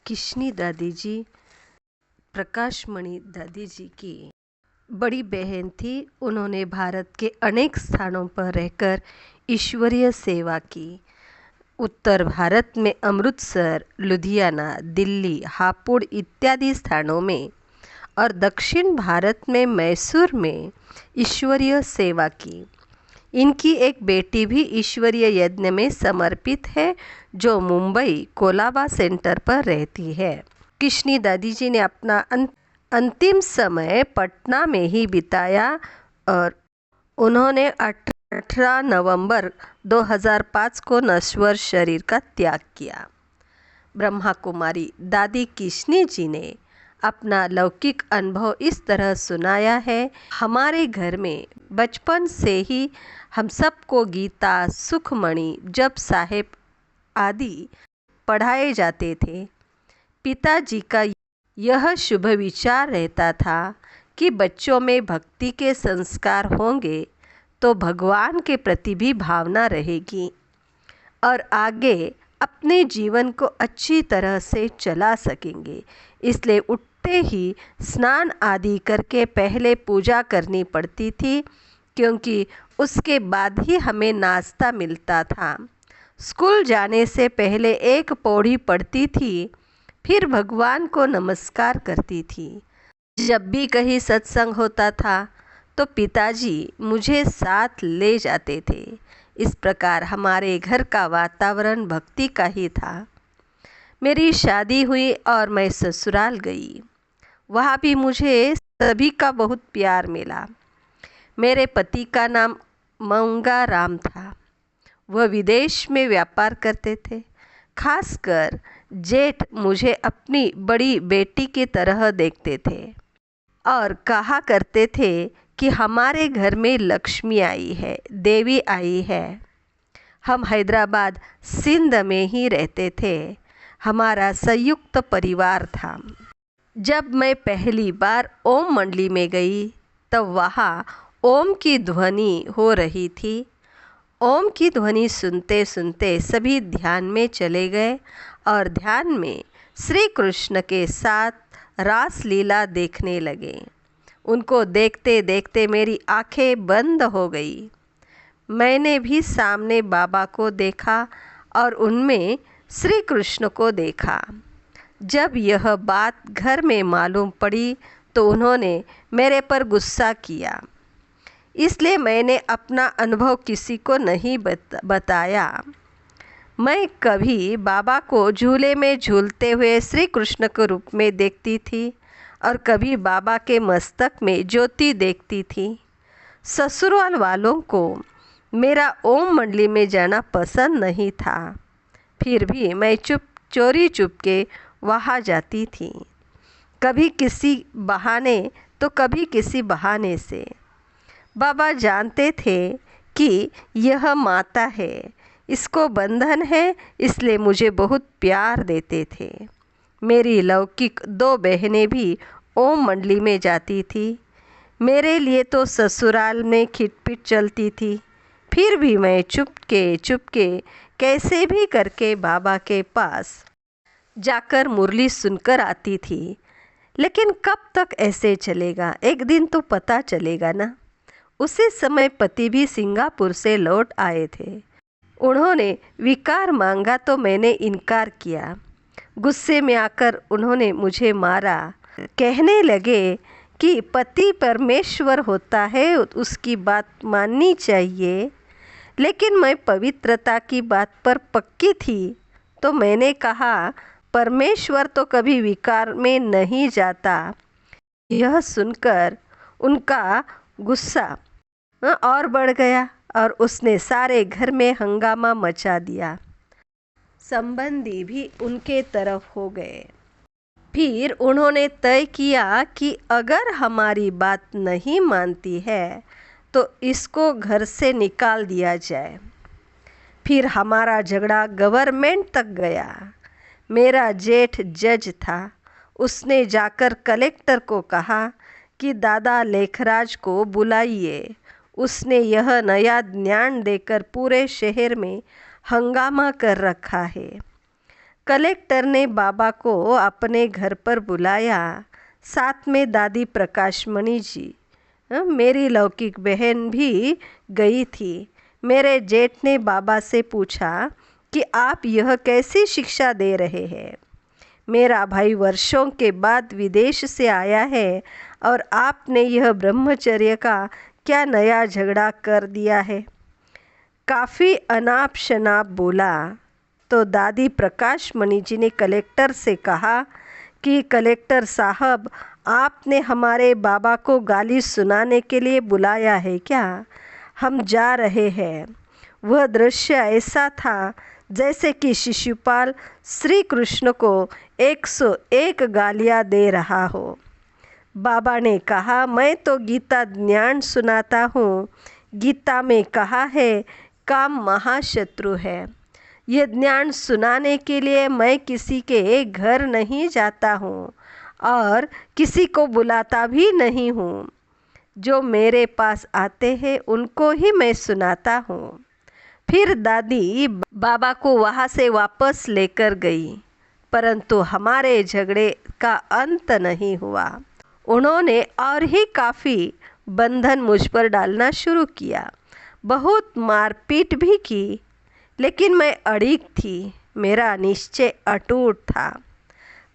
किशनी दादी जी प्रकाशमणि दादी जी की बड़ी बहन थी। उन्होंने भारत के अनेक स्थानों पर रहकर ईश्वरीय सेवा की। उत्तर भारत में अमृतसर, लुधियाना, दिल्ली, हापुड़ इत्यादि स्थानों में और दक्षिण भारत में मैसूर में ईश्वरीय सेवा की। इनकी एक बेटी भी ईश्वरीय यज्ञ में समर्पित है, जो मुंबई कोलाबा सेंटर पर रहती है। किशनी दादी जी ने अपना अंतिम समय पटना में ही बिताया और उन्होंने 18 नवंबर 2005 को नश्वर शरीर का त्याग किया। ब्रह्मा कुमारी दादी किशनी जी ने अपना लौकिक अनुभव इस तरह सुनाया है। हमारे घर में बचपन से ही हम सबको गीता, सुखमणि, जप साहेब आदि पढ़ाए जाते थे। पिताजी का यह शुभ विचार रहता था कि बच्चों में भक्ति के संस्कार होंगे तो भगवान के प्रति भी भावना रहेगी और आगे अपने जीवन को अच्छी तरह से चला सकेंगे। इसलिए उठते ही स्नान आदि करके पहले पूजा करनी पड़ती थी, क्योंकि उसके बाद ही हमें नाश्ता मिलता था। स्कूल जाने से पहले एक पौड़ी पढ़ती थी, फिर भगवान को नमस्कार करती थी। जब भी कहीं सत्संग होता था तो पिताजी मुझे साथ ले जाते थे। इस प्रकार हमारे घर का वातावरण भक्ति का ही था। मेरी शादी हुई और मैं ससुराल गई। वहाँ भी मुझे सभी का बहुत प्यार मिला। मेरे पति का नाम मंगा राम था। वह विदेश में व्यापार करते थे। खासकर जेठ मुझे अपनी बड़ी बेटी की तरह देखते थे और कहा करते थे कि हमारे घर में लक्ष्मी आई है, देवी आई है। हम हैदराबाद सिंध में ही रहते थे। हमारा संयुक्त परिवार था। जब मैं पहली बार ओम मंडली में गई तब वहाँ ओम की ध्वनि हो रही थी। ओम की ध्वनि सुनते सुनते सभी ध्यान में चले गए और ध्यान में श्री कृष्ण के साथ रास लीला देखने लगे। उनको देखते देखते मेरी आंखें बंद हो गई। मैंने भी सामने बाबा को देखा और उनमें श्री कृष्ण को देखा। जब यह बात घर में मालूम पड़ी तो उन्होंने मेरे पर गुस्सा किया। इसलिए मैंने अपना अनुभव किसी को नहीं बताया। मैं कभी बाबा को झूले में झूलते हुए श्री कृष्ण के रूप में देखती थी और कभी बाबा के मस्तक में ज्योति देखती थी। ससुराल वालों को मेरा ओम मंडली में जाना पसंद नहीं था, फिर भी मैं चोरी चुपके वहाँ जाती थी, कभी किसी बहाने तो कभी किसी बहाने से। बाबा जानते थे कि यह माता है, इसको बंधन है, इसलिए मुझे बहुत प्यार देते थे। मेरी लौकिक 2 बहनें भी ओम मंडली में जाती थी। मेरे लिए तो ससुराल में खिटपिट चलती थी, फिर भी मैं चुपके चुपके कैसे भी करके बाबा के पास जाकर मुरली सुनकर आती थी। लेकिन कब तक ऐसे चलेगा? एक दिन तो पता चलेगा ना। उसी समय पति भी सिंगापुर से लौट आए थे। उन्होंने विकार मांगा तो मैंने इनकार किया। गुस्से में आकर उन्होंने मुझे मारा। कहने लगे कि पति परमेश्वर होता है, उसकी बात माननी चाहिए। लेकिन मैं पवित्रता की बात पर पक्की थी, तो मैंने कहा परमेश्वर तो कभी विकार में नहीं जाता। यह सुनकर उनका गुस्सा और बढ़ गया और उसने सारे घर में हंगामा मचा दिया। संबंधी भी उनके तरफ हो गए। फिर उन्होंने तय किया कि अगर हमारी बात नहीं मानती है तो इसको घर से निकाल दिया जाए। फिर हमारा झगड़ा गवर्नमेंट तक गया। मेरा जेठ जज था। उसने जाकर कलेक्टर को कहा कि दादा लेखराज को बुलाइए। उसने यह नया ज्ञान देकर पूरे शहर में हंगामा कर रखा है। कलेक्टर ने बाबा को अपने घर पर बुलाया। साथ में दादी प्रकाशमणि जी, मेरी लौकिक बहन भी गई थी। मेरे जेठ ने बाबा से पूछा कि आप यह कैसी शिक्षा दे रहे हैं? मेरा भाई वर्षों के बाद विदेश से आया है और आपने यह ब्रह्मचर्य का क्या नया झगड़ा कर दिया है? काफ़ी अनाप शनाप बोला तो दादी प्रकाशमणि जी ने कलेक्टर से कहा कि कलेक्टर साहब, आपने हमारे बाबा को गाली सुनाने के लिए बुलाया है क्या? हम जा रहे हैं। वह दृश्य ऐसा था जैसे कि शिशुपाल श्री कृष्ण को 101 गालियाँ दे रहा हो। बाबा ने कहा, मैं तो गीता ज्ञान सुनाता हूँ। गीता में कहा है काम महाशत्रु है। यह ज्ञान सुनाने के लिए मैं किसी के घर नहीं जाता हूँ और किसी को बुलाता भी नहीं हूँ। जो मेरे पास आते हैं उनको ही मैं सुनाता हूँ। फिर दादी बाबा को वहाँ से वापस लेकर गई, परंतु हमारे झगड़े का अंत नहीं हुआ। उन्होंने और ही काफ़ी बंधन मुझ पर डालना शुरू किया। बहुत मारपीट भी की, लेकिन मैं अड़िग थी। मेरा निश्चय अटूट था।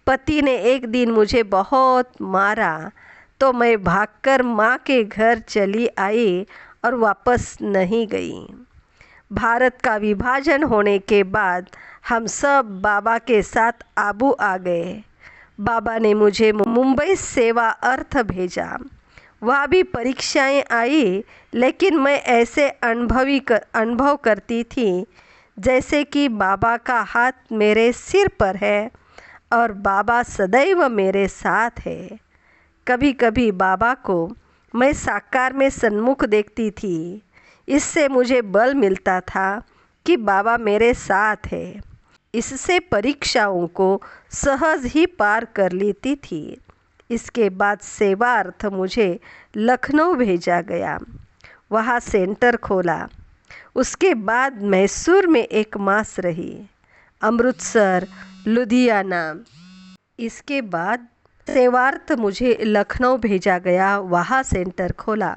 पति ने एक दिन मुझे बहुत मारा तो मैं भागकर माँ के घर चली आई और वापस नहीं गई। भारत का विभाजन होने के बाद हम सब बाबा के साथ आबू आ गए। बाबा ने मुझे मुंबई सेवा अर्थ भेजा। वहाँ भी परीक्षाएं आई, लेकिन मैं ऐसे अनुभव करती थी जैसे कि बाबा का हाथ मेरे सिर पर है और बाबा सदैव मेरे साथ है। कभी कभी बाबा को मैं साकार में सन्मुख देखती थी। इससे मुझे बल मिलता था कि बाबा मेरे साथ है। इससे परीक्षाओं को सहज ही पार कर लेती थी। इसके बाद सेवार्थ मुझे लखनऊ भेजा गया। वहाँ सेंटर खोला। उसके बाद मैसूर में 1 मास रही, अमृतसर, लुधियाना। इसके बाद सेवार्थ मुझे लखनऊ भेजा गया, वहाँ सेंटर खोला।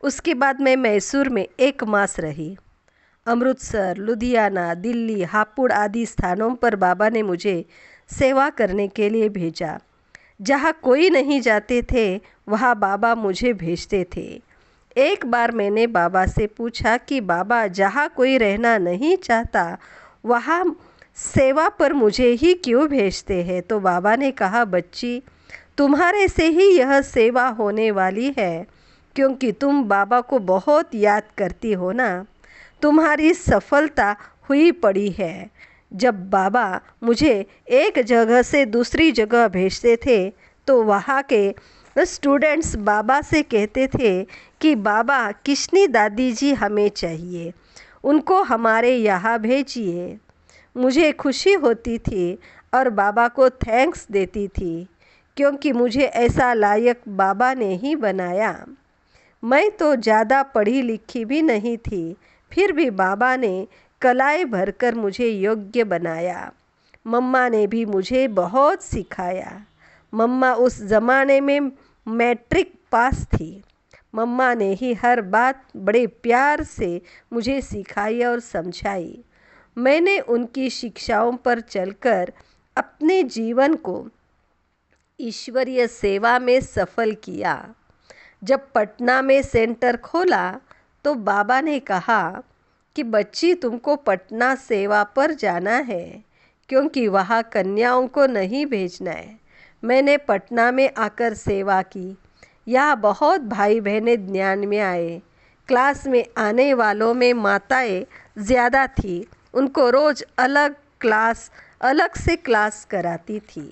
उसके बाद मैं मैसूर में 1 मास रही। अमृतसर, लुधियाना, दिल्ली, हापुड़ आदि स्थानों पर बाबा ने मुझे सेवा करने के लिए भेजा। जहाँ कोई नहीं जाते थे वहाँ बाबा मुझे भेजते थे। एक बार मैंने बाबा से पूछा कि बाबा, जहाँ कोई रहना नहीं चाहता वहाँ सेवा पर मुझे ही क्यों भेजते हैं? तो बाबा ने कहा, बच्ची, तुम्हारे से ही यह सेवा होने वाली है, क्योंकि तुम बाबा को बहुत याद करती हो ना। तुम्हारी सफलता हुई पड़ी है। जब बाबा मुझे एक जगह से दूसरी जगह भेजते थे तो वहाँ के स्टूडेंट्स बाबा से कहते थे कि बाबा, किशनी दादी जी हमें चाहिए, उनको हमारे यहाँ भेजिए। मुझे खुशी होती थी और बाबा को थैंक्स देती थी, क्योंकि मुझे ऐसा लायक बाबा ने ही बनाया। मैं तो ज़्यादा पढ़ी लिखी भी नहीं थी, फिर भी बाबा ने कलाई भरकर मुझे योग्य बनाया। मम्मा ने भी मुझे बहुत सिखाया। मम्मा उस ज़माने में मैट्रिक पास थी। मम्मा ने ही हर बात बड़े प्यार से मुझे सिखाई और समझाई। मैंने उनकी शिक्षाओं पर चलकर अपने जीवन को ईश्वरीय सेवा में सफल किया। जब पटना में सेंटर खोला तो बाबा ने कहा कि बच्ची, तुमको पटना सेवा पर जाना है, क्योंकि वहाँ कन्याओं को नहीं भेजना है। मैंने पटना में आकर सेवा की। यहाँ बहुत भाई बहनें ज्ञान में आए। क्लास में आने वालों में माताएं ज़्यादा थी। उनको रोज़ अलग से क्लास कराती थी।